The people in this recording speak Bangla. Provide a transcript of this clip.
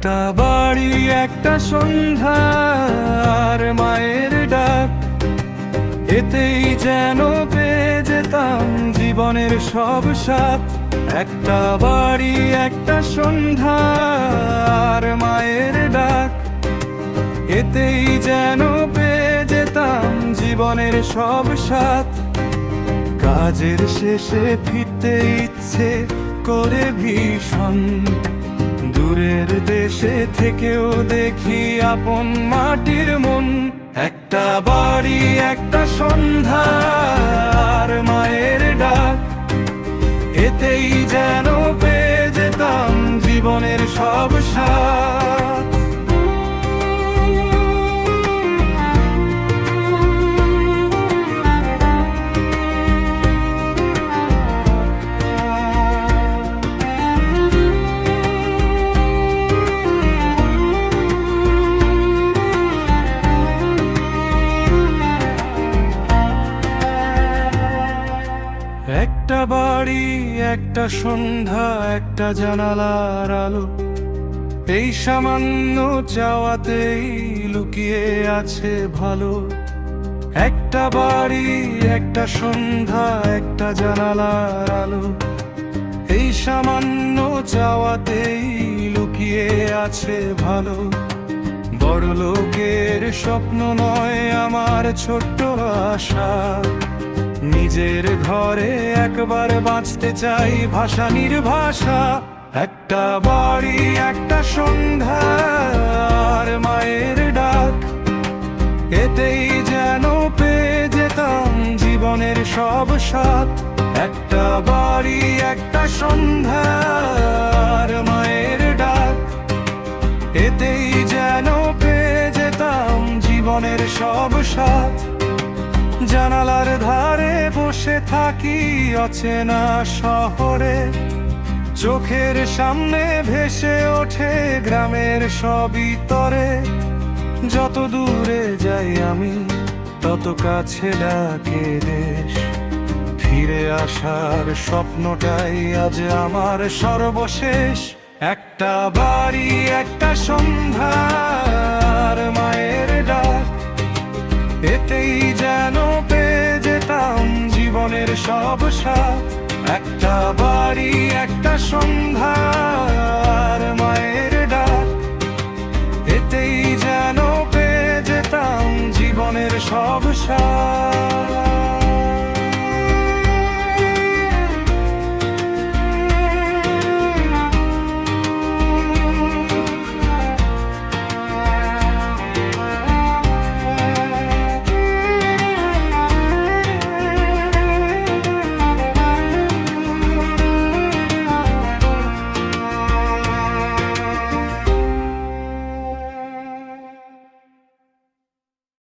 একটা বাড়ি একটা সন্ধ্যার মায়ের ডাক, এতেই যেন পেয়ে যেতাম জীবনের সব স্বাদ। একটা বাড়ি একটা সন্ধ্যার মায়ের ডাক, এতেই যেন পেয়ে যেতাম জীবনের সব স্বাদ। কাজের শেষে ফিরতে ইচ্ছে করে ভীষণ, দূরের দেশে থেকেও দেখি আপন মাটির মন। একটা বাড়ি একটা সন্ধ্যার মায়ের ডাক, এতেই যেন পেয়ে যেতাম জীবনের সব স্বাদ। একটা বাড়ি একটা সন্ধ্যা একটা জানালার আলো, এই সামান্য চাওয়াতেই লুকিয়ে আছে ভালো। একটা বাড়ি একটা সন্ধ্যা একটা জানালার আলো, এই সামান্য চাওয়াতেই লুকিয়ে আছে ভালো। বড় লোকের স্বপ্ন নয় আমার ছোট্ট আশা, নিজের ঘরে একবার বাঁচতে চাই ভাষা নির্ভাষা। একটা বাড়ি একটা সন্ধ্যার মায়ের ডাক, এতেই যেন পেয়ে যেতাম জীবনের সব স্বাদ। একটা বাড়ি একটা সন্ধ্যার মায়ের ডাক, এতেই যেন পেয়ে যেতাম জীবনের সব স্বাদ। জানালার ধারে বসে থাকি অচেনা শহরে, চোখের সামনে ভেসে ওঠে গ্রামের সবই তরে। যত দূরে যাই আমি তত কাছে ডাকে দেশ, ফিরে আসার স্বপ্নটাই আজ আমার সর্বশেষ। একটা বাড়ি একটা সন্ধ্যার মায়ের ডাক, এতেই যেন পেয়ে যেতাম জীবনের সব স্বাদ। একটা বাড়ি একটা সন্ধ্যার মায়ের ডাক, এতেই যেন পেয়ে যেতাম জীবনের সব স্বাদ।